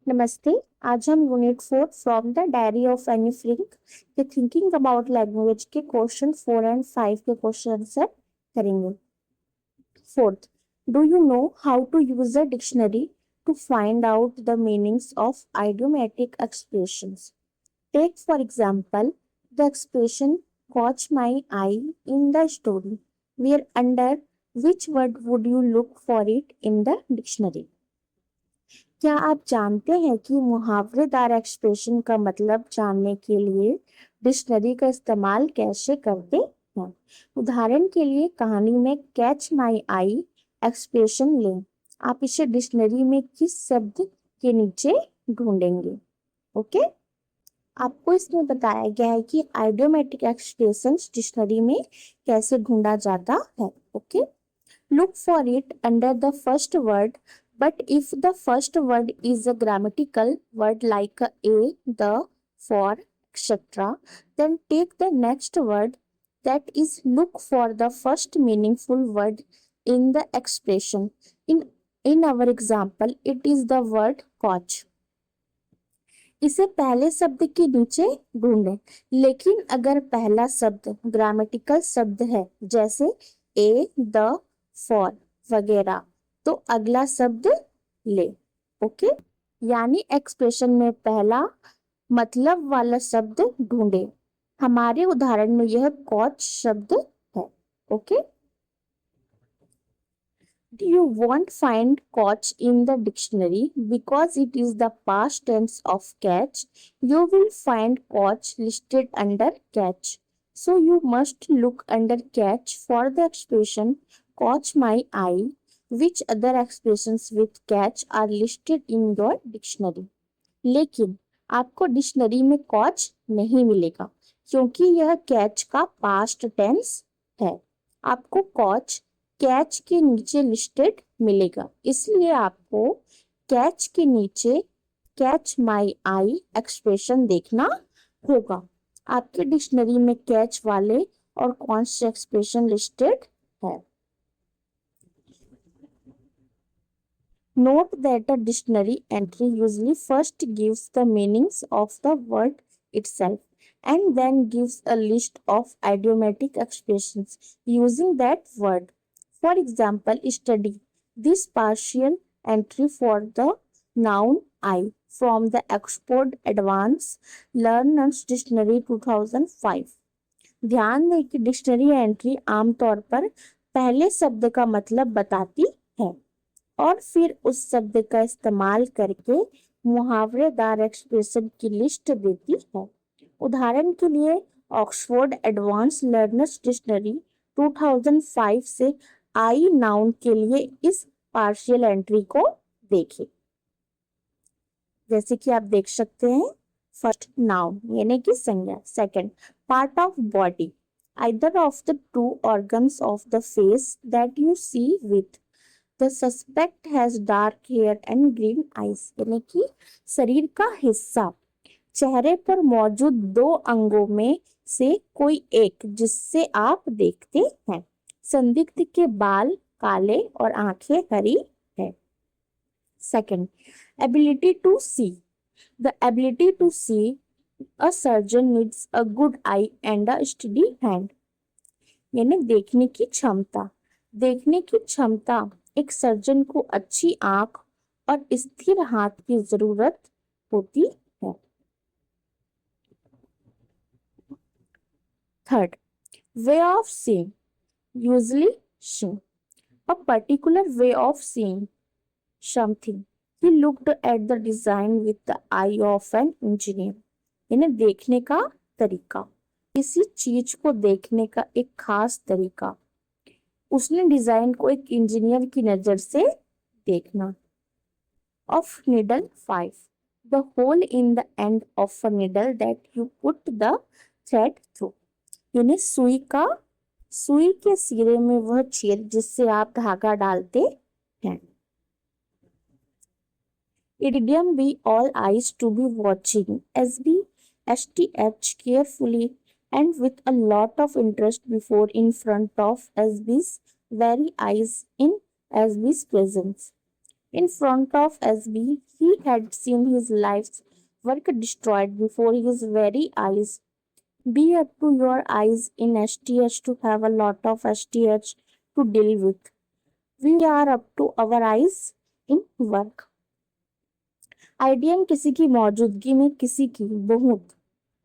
नमस्ते। आज हम unit 4 from the diary of Anne Frank के थिंकिंग अबाउट लैंग्वेज के क्वेश्चन 4 एंड 5 के क्वेश्चन आंसर करेंगे। Fourth, do you know how to use a dictionary to find out the meanings of idiomatic expressions? Take for example the expression caught my eye in the story, where under which word would you look for it in the dictionary? क्या आप जानते हैं कि मुहावरेदार expression का मतलब जानने के लिए डिक्शनरी का इस्तेमाल कैसे करते हैं? उदाहरण के लिए कहानी में कैच माई आई एक्सप्रेशन लें। आप इसे डिक्शनरी में किस शब्द के नीचे ढूंढेंगे? ओके, आपको इसमें बताया गया है कि आइडियोमेटिक एक्सप्रेशंस डिक्शनरी में कैसे ढूंढा जाता है। Okay, look for it under the first word, but if the first word is a grammatical word like a, the, for, etc., then take the next word, that is look for the first meaningful word in the expression. In our example, it is the word coach. इसे पहले शब्द के नीचे ढूंढें, लेकिन अगर पहला शब्द ग्रामेटिकल शब्द है जैसे ए, द, फॉर वगैरह, तो अगला शब्द ले। ओके, यानी एक्सप्रेशन में पहला मतलब वाला शब्द ढूंढे। हमारे उदाहरण में यह कॉच शब्द है। Okay, you won't find coach in the dictionary because it is the past tense of catch. You will find coach listed under catch. So you must look under catch for the expression catch my eye. Which other expressions with catch are listed in your dictionary? लेकिन आपको dictionary में कॉच नहीं मिलेगा क्योंकि यह catch का past tense है। आपको कॉच कैच के नीचे लिस्टेड मिलेगा, इसलिए आपको कैच के नीचे कैच माई आई एक्सप्रेशन देखना होगा। आपके डिक्शनरी में कैच वाले और कौन से एक्सप्रेशन लिस्टेड है? Note that a dictionary entry usually first gives the meanings of the word itself and then gives a list of idiomatic expressions using that word. For example, study this partial entry for the noun I from the Oxford Advanced Learners Dictionary 2005. ध्यान दें कि dictionary entry आमतौर पर पहले शब्द का मतलब बताती है और फिर उस शब्द का इस्तेमाल करके मुहावरेदार एक्सप्रेशन की लिस्ट देती है। उदाहरण के लिए ऑक्सफोर्ड एडवांस लर्नर्स डिक्शनरी 2005 से आई नाउन के लिए इस पार्शियल एंट्री को देखें। जैसे कि आप देख सकते हैं, फर्स्ट नाउन यानी कि संज्ञा, second part of body, either of the two organs of the face that you see with, the suspect has dark hair and green eyes, यानी कि शरीर का हिस्सा, चेहरे पर मौजूद दो अंगों में से कोई एक जिससे आप देखते हैं। संदिग्ध के बाल काले और आंखें हरी है। Second, ability to see, the ability to see, a surgeon needs a good eye and a steady hand, यानी देखने की क्षमता। देखने की क्षमता एक सर्जन को अच्छी आंख और स्थिर हाथ की जरूरत होती है। Third, way of seeing, usually seeing, a particular way of seeing something, he looked at the design with the I of an engineer, यानी देखने का तरीका, किसी चीज को देखने का एक खास तरीका, उसने डिजाइन को एक इंजीनियर की नजर से देखना। Of needle 5, the hole in the end of a needle that you put the thread through, यानी सुई के सिरे में वह छेद जिससे आप धागा डालते हैं। Idiom be all eyes to be watching, SBSTH carefully and with a lot of interest before in front of SB's very eyes in SB's presence. In front of SB, he had seen his life's work destroyed before his very eyes. Be up to your eyes in STH to have a lot of STH to deal with. We are up to our eyes in work. Idiom किसी की मौजूदगी में किसी की बहुत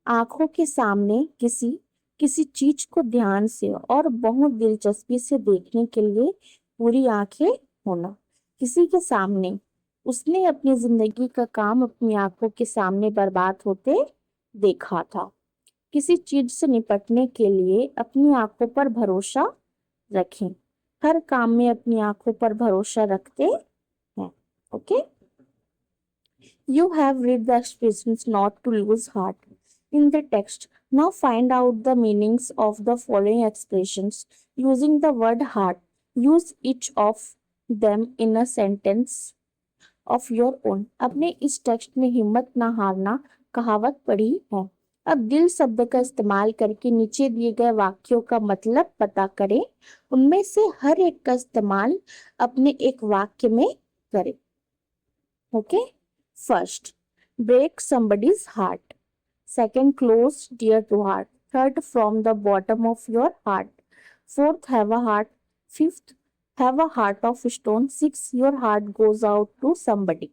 आंखों के सामने किसी किसी चीज को ध्यान से और बहुत दिलचस्पी से देखने के लिए पूरी आंखें होना। किसी के सामने उसने अपनी जिंदगी का काम अपनी आंखों के सामने बर्बाद होते देखा था। किसी चीज से निपटने के लिए अपनी आंखों पर भरोसा रखें। हर काम में अपनी आंखों पर भरोसा रखते हैं। Okay, you have read the expressions not to lose heart in the text. Now find out the meanings of the following expressions using the word heart. Use each of them in a sentence of your own. अपने इस text में हिम्मत ना हारना कहावत पढ़ी है। अब दिल शब्द का इस्तेमाल करके नीचे दिए गए वाक्यों का मतलब पता करें। उनमें से हर एक का इस्तेमाल अपने एक वाक्य में करें। Okay, first, break somebody's heart. Second, close dear to heart. Third, from the bottom of your heart. Fourth, have a heart. Fifth, have a heart of stone. Sixth, your heart goes out to somebody.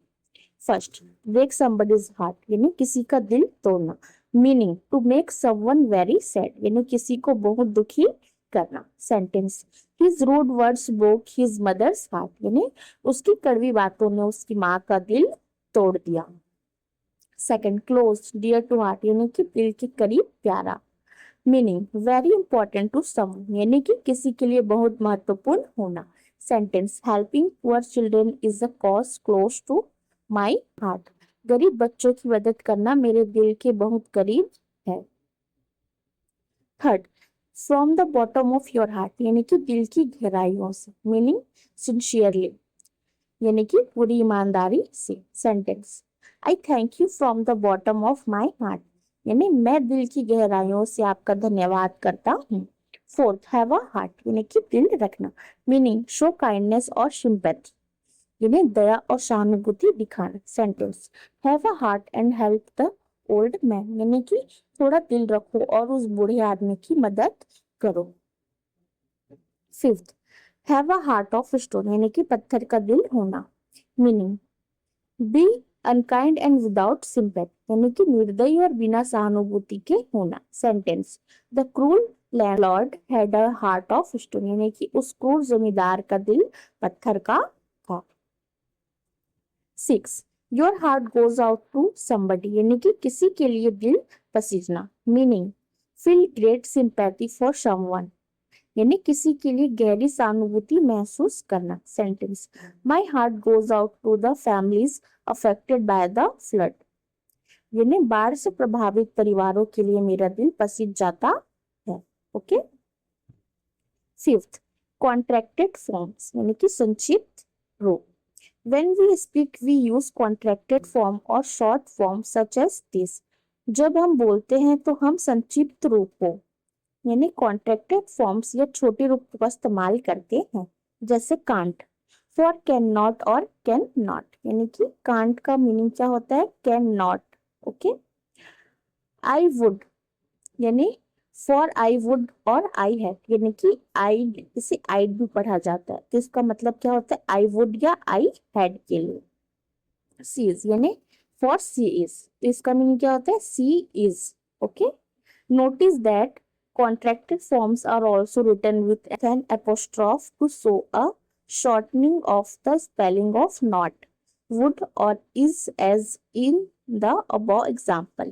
First, break somebody's heart यानी किसी का दिल तोड़ना। Meaning, to make someone very sad यानी किसी को बहुत दुखी करना। Sentence, his rude words broke his mother's heart यानी उसकी कड़वी बातों ने उसकी माँ का दिल तोड़ दिया। Second, close dear to heart यानी कि दिल के करीब प्यारा। Meaning, very important to someone यानी कि किसी के लिए बहुत महत्वपूर्ण होना। Sentence, helping poor children is a cause close to my heart गरीब बच्चों की मदद करना मेरे दिल के बहुत करीब है। Third, from the bottom of your heart यानी कि दिल की गहराइयों से। मीनिंग, सिंसियरली यानी कि पूरी ईमानदारी से। Sentence, I thank you from the bottom of my heart यानी मैं दिल की गहराइयों से आपका धन्यवाद करता हूँ। फोर्थ, हैव अ हार्ट यानी कि दिल रखना। मीनिंग, शो काइंडनेस और सिंपैथी यानी दया और सहानुभूति दिखाना। Sentence, have a heart and help the old man यानी कि थोड़ा दिल रखो और उस बूढ़े आदमी की मदद करो। Fifth, have a heart of stone यानी कि पत्थर का दिल होना। Meaning, be unkind and without sympathy यानी कि निर्दयी और बिना सहानुभूति के होना। Sentence, the cruel landlord had a heart of stone यानी कि उस क्रूर जमींदार का दिल पत्थर का था। 6, your heart goes out to somebody यानी कि किसी के लिए दिल पसीजना। Meaning, feel great sympathy for someone यानी किसी के लिए गहरी सहानुभूति महसूस करना। Sentence, my heart goes out to the families affected by the flood यानी बाढ़ से प्रभावित परिवारों के लिए मेरा दिल पसीज जाता है। ओके, फिफ्थ, कॉन्ट्रैक्टेड फॉर्म्स यानी कि संक्षिप्त रूप। When we speak, we use contracted form or short form such as this. जब हम बोलते हैं तो हम संक्षिप्त रूपों यानी कॉन्ट्रैक्टेड फॉर्म्स या छोटे रूपों का इस्तेमाल करते हैं। जैसे कांट फॉर कैन नॉट और कैन नॉट यानी कि कांट का मीनिंग क्या होता है, can not. Okay, I would यानी फॉर आई वुड और आई हैड यानी कि आई इसे आईड भी पढ़ा जाता है तो इसका मतलब क्या होता है, आई वुड या आई हैड के लिए। सी इज यानी फॉर सी इज तो इसका मीनिंग क्या होता है, she is. Okay, notice that contracted forms are also written with an apostrophe to show a shortening of the spelling of not, would or is as in the above example.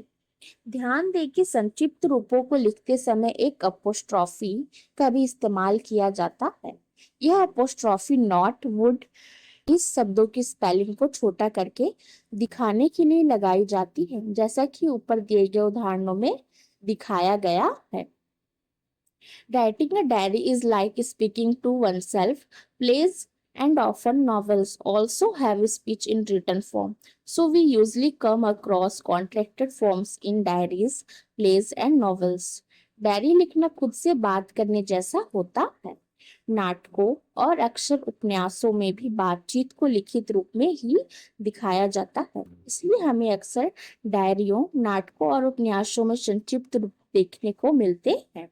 ध्यान दें कि संक्षिप्त रूपों को लिखते समय एक अपोस्ट्रॉफी का भी इस्तेमाल किया जाता है। यह अपोस्ट्रॉफी नॉट, वुड इस शब्दों की स्पेलिंग को छोटा करके दिखाने के लिए लगाई जाती है, जैसा कि ऊपर दिए गए उदाहरणों में दिखाया गया है। Writing a diary is like speaking to oneself. Plays and often novels also have speech in written form. So we usually come across contracted forms in diaries, plays and novels. Diary लिखना खुद से बात करने जैसा होता है। नाटकों और अक्सर उपन्यासों में भी बातचीत को लिखित रूप में ही दिखाया जाता है, इसलिए हमें अक्सर डायरियों, नाटकों और उपन्यासों में संक्षिप्त रूप देखने को मिलते हैं।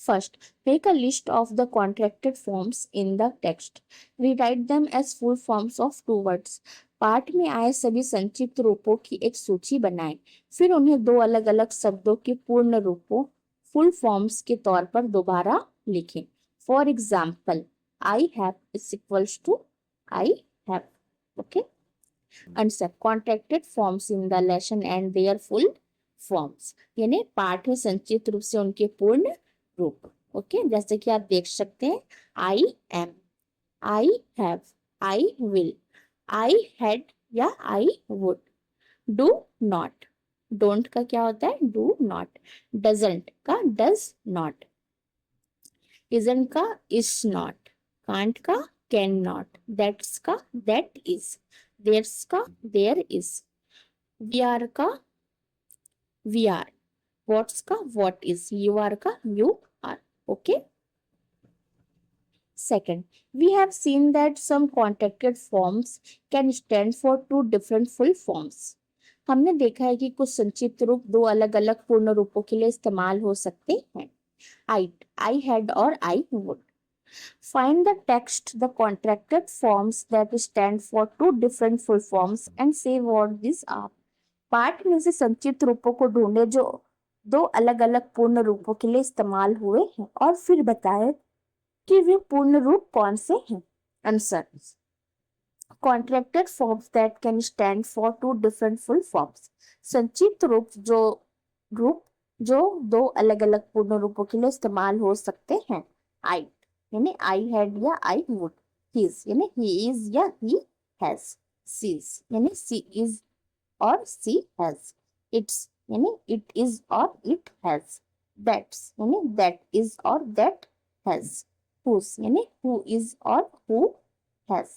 First, make a list of the contracted forms in the text. Rewrite them as full forms of two words. पाठ में आए सभी संक्षिप्त रूपों की एक सूची बनाएं, फिर उन्हें दो अलग अलग शब्दों के पूर्ण रूपों, फुल फॉर्म्स के तौर पर दोबारा लिखें। For example, I have is equals to I have. Okay, answer contracted forms in the lesson and their full forms, यानी पाठ में संक्षिप्त रूप से उनके पूर्ण रूप। ओके, जैसे कि आप देख सकते हैं, I am, I have, I will, I had या I would. Do not, don't का क्या होता है? Do not. डजंट का डज नॉट। इजंट का इज नॉट। कांट का कैन नॉट। दैट्स का दैट इज। देयर्स का देयर इज। वी आर का वी आर। व्हाट्स का व्हाट इज। यू आर का you are. Okay. Second, we have seen that some contracted forms can stand for two different full forms. हमने देखा है कि कुछ संक्षिप्त रूप दो अलग अलग पूर्ण रूपों के लिए इस्तेमाल हो सकते हैं। I had और I would. Find the text, the contracted forms that stand for two different full forms and say what these are. पाठ में से संक्षिप्त रूपों को ढूंढे जो दो अलग अलग पूर्ण रूपों के लिए इस्तेमाल हुए हैं और फिर बताएं कि वे पूर्ण रूप कौन से हैं। Answer, contracted forms that can stand for two different full forms, संक्षिप्त रूप जो दो अलग अलग पूर्ण रूपों के लिए इस्तेमाल हो सकते हैं। आई यानी आई हैड या आई वुड। हिज यानी ही इज या ही हैज। सीज यानी सी इज और सी हैज। इट्स यानी इट इज और इट हैज। दैट्स यानी दैट इज और दैट हैज। Whose यानी who is और who has।